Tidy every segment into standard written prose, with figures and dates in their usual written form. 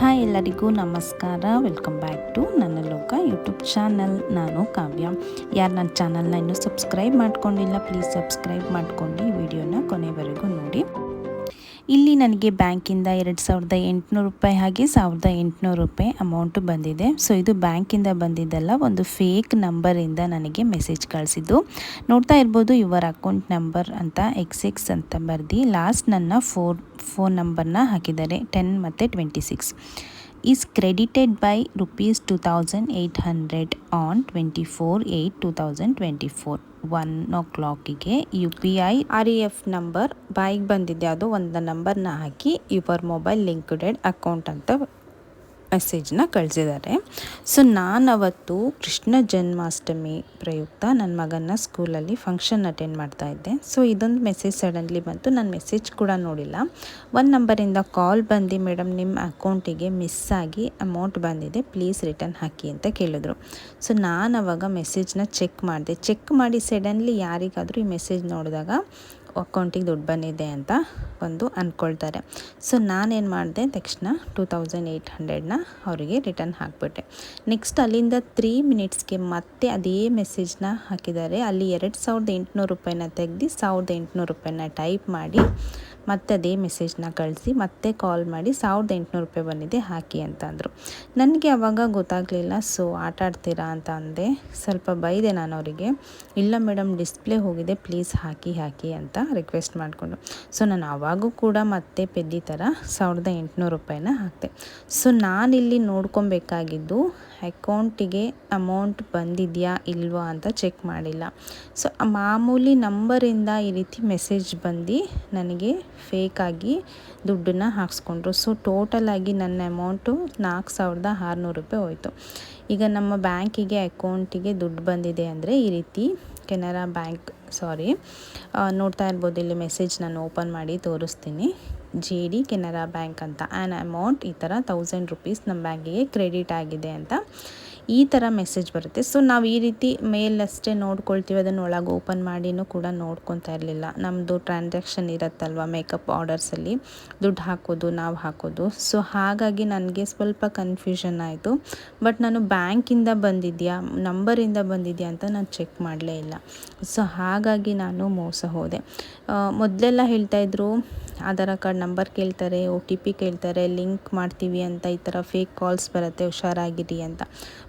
Hi ಎಲ್ಲರಿಗೂ ನಮಸ್ಕಾರ. Welcome back to ನನ್ನ ಲೋಕ ಯೂಟ್ಯೂಬ್ ಚಾನಲ್. ನಾನು ಕಾವ್ಯ. ಯಾರು ನನ್ನ ಚಾನಲ್ನ ಇನ್ನೂ ಸಬ್ಸ್ಕ್ರೈಬ್ ಮಾಡ್ಕೊಂಡಿಲ್ಲ, ಪ್ಲೀಸ್ ಸಬ್ಸ್ಕ್ರೈಬ್ ಮಾಡ್ಕೊಂಡು ಈ ವಿಡಿಯೋನ ಕೊನೆವರೆಗೂ ನೋಡಿ. ಇಲ್ಲಿ ನನಗೆ ಬ್ಯಾಂಕಿಂದ 2800 ರೂಪಾಯಿ ಹಾಗೆ 1800 ರೂಪಾಯಿ ಅಮೌಂಟು ಬಂದಿದೆ. ಸೊ ಇದು ಬ್ಯಾಂಕಿಂದ ಬಂದಿದ್ದಲ್ಲ, ಒಂದು ಫೇಕ್ ನಂಬರಿಂದ ನನಗೆ ಮೆಸೇಜ್ ಕಳಿಸಿದ್ದು. ನೋಡ್ತಾ ಇರ್ಬೋದು, ಯುವರ್ ಅಕೌಂಟ್ ನಂಬರ್ ಅಂತ XX ಅಂತ ಬರ್ದು ಲಾಸ್ಟ್ ನನ್ನ ಫೋನ್ ನಂಬರ್ನ ಹಾಕಿದ್ದಾರೆ, 10 ಮತ್ತು 26. Is credited by ₹2800 on 24/8/2024 1 UPI REF number ಬಾಯಿಗೆ ಬಂದಿದೆ. ಅದು ಒಂದು ನಂಬರ್ನ ಹಾಕಿ ಯುವರ್ ಮೊಬೈಲ್ ಲಿಂಕ್ಡೆಡ್ ಅಕೌಂಟ್ ಅಂತ ಮೆಸೇಜ್ನ ಕಳಿಸಿದ್ದಾರೆ. ಸೊ ನಾನವತ್ತು ಕೃಷ್ಣ ಜನ್ಮಾಷ್ಟಮಿ ಪ್ರಯುಕ್ತ ನನ್ನ ಮಗನ ಸ್ಕೂಲಲ್ಲಿ ಫಂಕ್ಷನ್ ಅಟೆಂಡ್ ಮಾಡ್ತಾ ಇದ್ದೆ. ಸೊ ಇದೊಂದು ಮೆಸೇಜ್ ಸಡನ್ಲಿ ಬಂತು. ನಾನು ಮೆಸೇಜ್ ಕೂಡ ನೋಡಿಲ್ಲ. ಒಂದು ನಂಬರಿಂದ ಕಾಲ್ ಬಂದು, ಮೇಡಮ್ ನಿಮ್ಮ ಅಕೌಂಟಿಗೆ ಮಿಸ್ ಆಗಿ ಅಮೌಂಟ್ ಬಂದಿದೆ, ಪ್ಲೀಸ್ ರಿಟರ್ನ್ ಹಾಕಿ ಅಂತ ಕೇಳಿದ್ರು. ಸೊ ನಾನು ಅವಾಗ ಮೆಸೇಜ್ನ ಚೆಕ್ ಮಾಡಿ ಸಡನ್ಲಿ ಯಾರಿಗಾದರೂ ಈ ಮೆಸೇಜ್ ನೋಡಿದಾಗ ಅಕೌಂಟಿಗೆ ದುಡ್ಡು ಬಂದಿದೆ ಅಂತ ಅಂದ್ಕೊಳ್ತಾರೆ. ಸೊ ನಾನೇನು ಮಾಡಿದೆ, ತಕ್ಷಣ 2800ನ ಅವರಿಗೆ ರಿಟರ್ನ್ ಹಾಕಿಬಿಟ್ಟೆ. ನೆಕ್ಸ್ಟ್ ಅಲ್ಲಿಂದ 3 ಮಿನಿಟ್ಸ್ಗೆ ಮತ್ತೆ ಅದೇ ಮೆಸೇಜ್ನ ಹಾಕಿದ್ದಾರೆ. ಅಲ್ಲಿ 2800 ರೂಪಾಯಿನ ತೆಗೆದು 1800 ರೂಪಾಯಿನ ಟೈಪ್ ಮಾಡಿ ಮತ್ತೆ ಅದೇ ಮೆಸೇಜ್ನ ಕಳಿಸಿ ಮತ್ತೆ ಕಾಲ್ ಮಾಡಿ 1800 ರೂಪಾಯಿ ಬಂದಿದೆ ಹಾಕಿ ಅಂತ ಅಂದರು. ನನಗೆ ಆವಾಗ ಗೊತ್ತಾಗಲಿಲ್ಲ. ಸೊ ಆಟ ಆಡ್ತೀರಾ ಅಂತ ಅಂದೆ. ಸ್ವಲ್ಪ ಬೈದೆ ನಾನು ಅವರಿಗೆ. ಇಲ್ಲ ಮೇಡಮ್, ಡಿಸ್ಪ್ಲೇ ಹೋಗಿದೆ, ಪ್ಲೀಸ್ ಹಾಕಿ ಅಂತ ರಿಕ್ವೆಸ್ಟ್ ಮಾಡಿಕೊಂಡು. ಸೊ ನಾನು ಆವಾಗೂ ಕೂಡ ಮತ್ತೆ ಪೆದ್ದಿ ಥರ 1800 ರೂಪಾಯಿನ ಹಾಕಿದೆ. ಸೊ ನಾನಿಲ್ಲಿ ನೋಡ್ಕೊಬೇಕಾಗಿದ್ದು ಅಕೌಂಟಿಗೆ ಅಮೌಂಟ್ ಬಂದಿದೆಯಾ ಇಲ್ವಾ ಅಂತ ಚೆಕ್ ಮಾಡಿಲ್ಲ. ಸೊ ಮಾಮೂಲಿ ನಂಬರಿಂದ ಈ ರೀತಿ ಮೆಸೇಜ್ ಬಂದು ನನಗೆ ಫೇಕಾಗಿ ದುಡ್ಡನ್ನು ಹಾಕ್ಸ್ಕೊಂಡ್ರು. ಸೊ ಟೋಟಲಾಗಿ ನನ್ನ ಅಮೌಂಟು 4600 ರೂಪಾಯಿ ಹೋಯಿತು. ಈಗ ನಮ್ಮ ಬ್ಯಾಂಕಿಗೆ ಅಕೌಂಟಿಗೆ ದುಡ್ಡು ಬಂದಿದೆ ಅಂದರೆ ಈ ರೀತಿ ಕೆನರಾ ಬ್ಯಾಂಕ್ ನೋಡ್ತಾ ಇರ್ಬೋದು, ಇಲ್ಲಿ ಮೆಸೇಜ್ ನಾನು ಓಪನ್ ಮಾಡಿ ತೋರಿಸ್ತೀನಿ. JD ಕೆನರಾ ಬ್ಯಾಂಕ್ ಅಂತ ಆ್ಯನ್ ಅಮೌಂಟ್ ಈ ಥರ 1000 ರೂಪೀಸ್ ನಮ್ಮ ಬ್ಯಾಂಕಿಗೆ ಕ್ರೆಡಿಟ್ ಆಗಿದೆ ಅಂತ ಈ ಥರ ಮೆಸೇಜ್ ಬರುತ್ತೆ. ಸೊ ನಾವು ಈ ರೀತಿ ಮೇಲಷ್ಟೇ ನೋಡ್ಕೊಳ್ತೀವಿ, ಅದನ್ನು ಒಳಗೆ ಓಪನ್ ಮಾಡಿನೂ ಕೂಡ ನೋಡ್ಕೊತಾ ಇರಲಿಲ್ಲ. ನಮ್ಮದು ಟ್ರಾನ್ಸಾಕ್ಷನ್ ಇರುತ್ತಲ್ವ, ಮೇಕಪ್ ಆರ್ಡರ್ಸಲ್ಲಿ ದುಡ್ಡು ಹಾಕೋದು, ನಾವು ಹಾಕೋದು. ಸೊ ಹಾಗಾಗಿ ನನಗೆ ಸ್ವಲ್ಪ ಕನ್ಫ್ಯೂಷನ್ ಆಯಿತು. ಬಟ್ ನಾನು ಬ್ಯಾಂಕಿಂದ ಬಂದಿದೆಯಾ ನಂಬರಿಂದ ಬಂದಿದೆಯಾ ಅಂತ ನಾನು ಚೆಕ್ ಮಾಡಲೇ ಇಲ್ಲ. ಸೊ ಹಾಗಾಗಿ ನಾನು ಮೋಸ ಹೋದೆ. ಮೊದಲೆಲ್ಲ ಹೇಳ್ತಾಯಿದ್ರು ಆಧಾರ್ ಕಾರ್ಡ್ ನಂಬರ್ ಕೇಳ್ತಾರೆ, OTP ಕೇಳ್ತಾರೆ, ಲಿಂಕ್ ಮಾಡ್ತೀವಿ ಅಂತ, ಈ ಥರ ಫೇಕ್ ಕಾಲ್ಸ್ ಬರುತ್ತೆ, ಹುಷಾರಾಗಿರಿ ಅಂತ.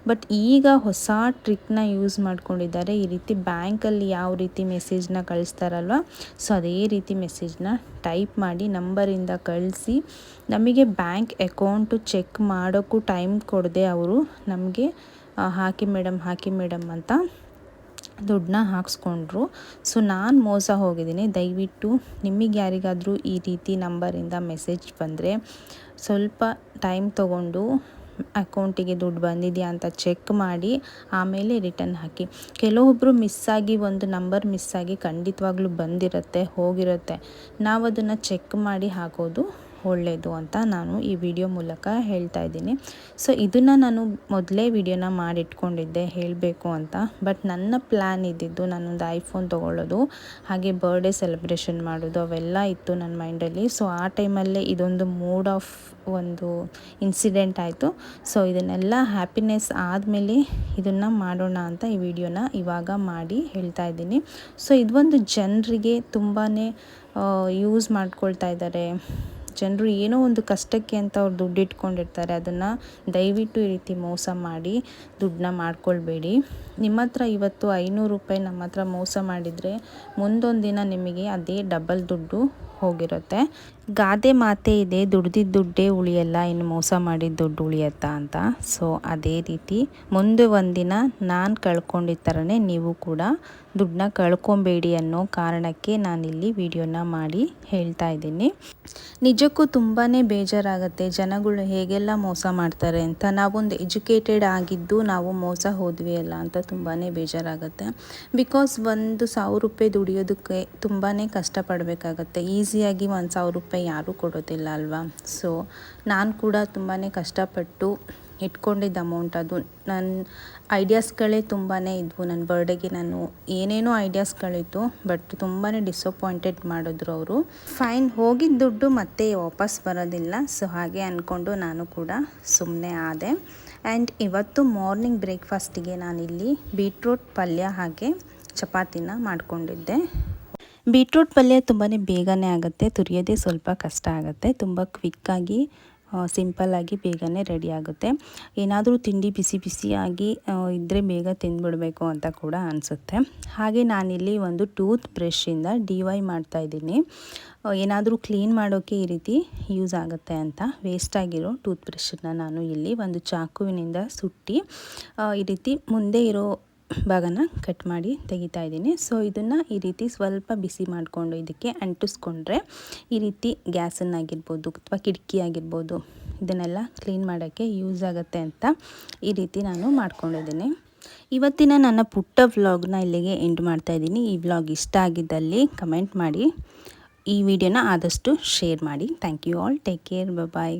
ಬಟ್ ಈಗ ಹೊಸ ಟ್ರಿಕ್ನ ಯೂಸ್ ಮಾಡ್ಕೊಂಡಿದ್ದಾರೆ. ಈ ರೀತಿ ಬ್ಯಾಂಕಲ್ಲಿ ಯಾವ ರೀತಿ ಮೆಸೇಜ್ನ ಕಳಿಸ್ತಾರಲ್ವ, ಸೊ ಅದೇ ರೀತಿ ಮೆಸೇಜ್ನ ಟೈಪ್ ಮಾಡಿ ನಂಬರಿಂದ ಕಳಿಸಿ ನಮಗೆ ಬ್ಯಾಂಕ್ ಅಕೌಂಟು ಚೆಕ್ ಮಾಡೋಕ್ಕೂ ಟೈಮ್ ಕೊಡದೆ ಅವರು ನಮಗೆ ಹಾಕಿ ಮೇಡಮ್ ಅಂತ ದುಡ್ಡನ್ನ ಹಾಕ್ಸ್ಕೊಂಡ್ರು. ಸೊ ನಾನು ಮೋಸ ಹೋಗಿದ್ದೀನಿ. ದಯವಿಟ್ಟು ನಿಮಗೆ ಯಾರಿಗಾದರೂ ಈ ರೀತಿ ನಂಬರಿಂದ ಮೆಸೇಜ್ ಬಂದರೆ ಸ್ವಲ್ಪ ಟೈಮ್ ತೊಗೊಂಡು ಅಕೌಂಟಿಗೆ ದುಡ್ಡು ಬಂದಿದೆಯಾ ಅಂತ ಚೆಕ್ ಮಾಡಿ ಆಮೇಲೆ ರಿಟರ್ನ್ ಹಾಕಿ. ಕೆಲವೊಬ್ಬರು ಮಿಸ್ಸಾಗಿ ಒಂದು ನಂಬರ್ ಮಿಸ್ಸಾಗಿ ಖಂಡಿತವಾಗ್ಲೂ ಬಂದಿರುತ್ತೆ, ಹೋಗಿರುತ್ತೆ. ನಾವು ಅದನ್ನು ಚೆಕ್ ಮಾಡಿ ಹಾಕೋದು ಒಳ್ಳೆಯದು ಅಂತ ನಾನು ಈ ವಿಡಿಯೋ ಮೂಲಕ ಹೇಳ್ತಾ ಇದ್ದೀನಿ. ಸೊ ಇದನ್ನು ನಾನು ಮೊದಲೇ ವಿಡಿಯೋನ ಮಾಡಿಟ್ಕೊಂಡಿದ್ದೆ ಹೇಳಬೇಕು ಅಂತ. ಬಟ್ ನನ್ನ ಪ್ಲ್ಯಾನ್ ಇದ್ದಿದ್ದು ನಾನೊಂದು ಐಫೋನ್ ತೊಗೊಳ್ಳೋದು, ಹಾಗೆ ಬರ್ಡೇ ಸೆಲೆಬ್ರೇಷನ್ ಮಾಡೋದು, ಅವೆಲ್ಲ ಇತ್ತು ನನ್ನ ಮೈಂಡಲ್ಲಿ. ಸೊ ಆ ಟೈಮಲ್ಲೇ ಇದೊಂದು ಮೂಡ್ ಆಫ್ ಒಂದು ಇನ್ಸಿಡೆಂಟ್ ಆಯಿತು. ಸೊ ಇದನ್ನೆಲ್ಲ ಹ್ಯಾಪಿನೆಸ್ ಆದಮೇಲೆ ಇದನ್ನು ಮಾಡೋಣ ಅಂತ ಈ ವಿಡಿಯೋನ ಇವಾಗ ಮಾಡಿ ಹೇಳ್ತಾ ಇದ್ದೀನಿ. ಸೊ ಇದೊಂದು ಜನರಿಗೆ ತುಂಬಾ ಯೂಸ್ ಮಾಡ್ಕೊಳ್ತಾ ಇದ್ದಾರೆ. ಜನರು ಏನೋ ಒಂದು ಕಷ್ಟಕ್ಕೆ ಅಂತ ಅವ್ರು ದುಡ್ಡು ಇಟ್ಕೊಂಡಿರ್ತಾರೆ. ಅದನ್ನು ದಯವಿಟ್ಟು ಈ ರೀತಿ ಮೋಸ ಮಾಡಿ ದುಡ್ಡನ್ನ ಮಾಡ್ಕೊಳ್ಬೇಡಿ. ನಿಮ್ಮ ಹತ್ರ ಇವತ್ತು 500 ರೂಪಾಯಿ ನಮ್ಮ ಹತ್ರ ಮೋಸ ಮಾಡಿದರೆ ಮುಂದೊಂದು ದಿನ ನಿಮಗೆ ಅದೇ ಡಬಲ್ ದುಡ್ಡು ಹೋಗಿರುತ್ತೆ. ಗಾದೆ ಮಾತೇ ಇದೆ, ದುಡ್ದಿದ್ದ ದುಡ್ಡೇ ಉಳಿಯಲ್ಲ, ಇನ್ನು ಮೋಸ ಮಾಡಿದ ದುಡ್ಡು ಉಳಿಯತ್ತಾ ಅಂತ. ಸೊ ಅದೇ ರೀತಿ ಮುಂದೆ ಒಂದಿನ ನಾನು ಕಳ್ಕೊಂಡಿದ್ದ ಥರನೇ ನೀವು ಕೂಡ ದುಡ್ಡನ್ನ ಕಳ್ಕೊಬೇಡಿ ಅನ್ನೋ ಕಾರಣಕ್ಕೆ ನಾನಿಲ್ಲಿ ವಿಡಿಯೋನ ಮಾಡಿ ಹೇಳ್ತಾ ಇದ್ದೀನಿ. ನಿಜಕ್ಕೂ ತುಂಬಾ ಬೇಜಾರಾಗುತ್ತೆ ಜನಗಳು ಹೇಗೆಲ್ಲ ಮೋಸ ಮಾಡ್ತಾರೆ ಅಂತ. ನಾವೊಂದು ಎಜುಕೇಟೆಡ್ ಆಗಿದ್ದು ನಾವು ಮೋಸ ಹೋದ್ವಿ ಅಲ್ಲ ಅಂತ ತುಂಬಾ ಬೇಜಾರಾಗುತ್ತೆ. ಬಿಕಾಸ್ 1000 ರೂಪಾಯಿ ದುಡಿಯೋದಕ್ಕೆ ತುಂಬಾ ಕಷ್ಟಪಡಬೇಕಾಗತ್ತೆ. ಈಸಿಯಾಗಿ 1000 ರೂಪಾಯಿ ಯಾರೂ ಕೊಡೋದಿಲ್ಲ ಅಲ್ವಾ. ಸೊ ನಾನು ಕೂಡ ತುಂಬಾ ಕಷ್ಟಪಟ್ಟು ಇಟ್ಕೊಂಡಿದ್ದ ಅಮೌಂಟ್ ಅದು ನನ್ನ ಐಡಿಯಾಸ್ಗಳೇ ತುಂಬಾ ಇದ್ವು. ನನ್ನ ಬರ್ಡೇಗೆ ನಾನು ಏನೇನೋ ಐಡಿಯಾಸ್ಗಳಿತ್ತು, ಬಟ್ ತುಂಬಾ ಡಿಸಪಾಯಿಂಟೆಡ್ ಮಾಡಿದ್ರು ಅವರು. ಫೈನ್, ಹೋಗಿದ್ದ ದುಡ್ಡು ಮತ್ತೆ ವಾಪಸ್ ಬರೋದಿಲ್ಲ, ಸೊ ಹಾಗೆ ಅಂದ್ಕೊಂಡು ನಾನು ಕೂಡ ಸುಮ್ಮನೆ ಆದೆ. ಆ್ಯಂಡ್ ಇವತ್ತು ಮಾರ್ನಿಂಗ್ ಬ್ರೇಕ್ಫಾಸ್ಟಿಗೆ ನಾನಿಲ್ಲಿ ಬೀಟ್ರೂಟ್ ಪಲ್ಯ ಹಾಗೆ ಚಪಾತಿನ ಮಾಡಿಕೊಂಡಿದ್ದೆ. ಬೀಟ್ರೂಟ್ ಪಲ್ಯ ತುಂಬಾ ಬೇಗನೆ ಆಗುತ್ತೆ, ತುರಿಯೋದೇ ಸ್ವಲ್ಪ ಕಷ್ಟ ಆಗುತ್ತೆ. ತುಂಬ ಕ್ವಿಕ್ಕಾಗಿ ಸಿಂಪಲ್ಲಾಗಿ ಬೇಗನೆ ರೆಡಿ ಆಗುತ್ತೆ. ಏನಾದರೂ ತಿಂಡಿ ಬಿಸಿ ಬಿಸಿಯಾಗಿ ಇದ್ದರೆ ಬೇಗ ತಿಂದುಬಿಡಬೇಕು ಅಂತ ಕೂಡ ಅನಿಸುತ್ತೆ. ಹಾಗೆ ನಾನಿಲ್ಲಿ ಒಂದು ಟೂತ್ ಬ್ರಷಿಂದ DIY ಮಾಡ್ತಾಯಿದ್ದೀನಿ. ಏನಾದರೂ ಕ್ಲೀನ್ ಮಾಡೋಕ್ಕೆ ಈ ರೀತಿ ಯೂಸ್ ಆಗುತ್ತೆ ಅಂತ ವೇಸ್ಟಾಗಿರೋ ಟೂತ್ ಬ್ರಷನ್ನು ನಾನು ಇಲ್ಲಿ ಒಂದು ಚಾಕುವಿನಿಂದ ಸುಟ್ಟಿ ಈ ರೀತಿ ಮುಂದೆ ಇರೋ ಭಾಗನ ಕಟ್ ಮಾಡಿ ತೆಗಿತಾ ಇದ್ದೀನಿ. ಸೊ ಇದನ್ನು ಈ ರೀತಿ ಸ್ವಲ್ಪ ಬಿಸಿ ಮಾಡಿಕೊಂಡು ಇದಕ್ಕೆ ಅಂಟಿಸ್ಕೊಂಡ್ರೆ ಈ ರೀತಿ ಗ್ಯಾಸನ್ನಾಗಿರ್ಬೋದು ಅಥವಾ ಕಿಟಕಿ ಆಗಿರ್ಬೋದು ಇದನ್ನೆಲ್ಲ ಕ್ಲೀನ್ ಮಾಡೋಕ್ಕೆ ಯೂಸ್ ಆಗುತ್ತೆ ಅಂತ ಈ ರೀತಿ ನಾನು ಮಾಡ್ಕೊಂಡಿದ್ದೀನಿ. ಇವತ್ತಿನ ನನ್ನ ಪುಟ್ಟ ವ್ಲಾಗ್ನ ಇಲ್ಲಿಗೆ ಎಂಡ್ ಮಾಡ್ತಾಯಿದ್ದೀನಿ. ಈ ವ್ಲಾಗ್ ಇಷ್ಟ ಆಗಿದ್ದಲ್ಲಿ ಕಮೆಂಟ್ ಮಾಡಿ, ಈ ವಿಡಿಯೋನ ಆದಷ್ಟು ಶೇರ್ ಮಾಡಿ. Thank you all, take care, bye.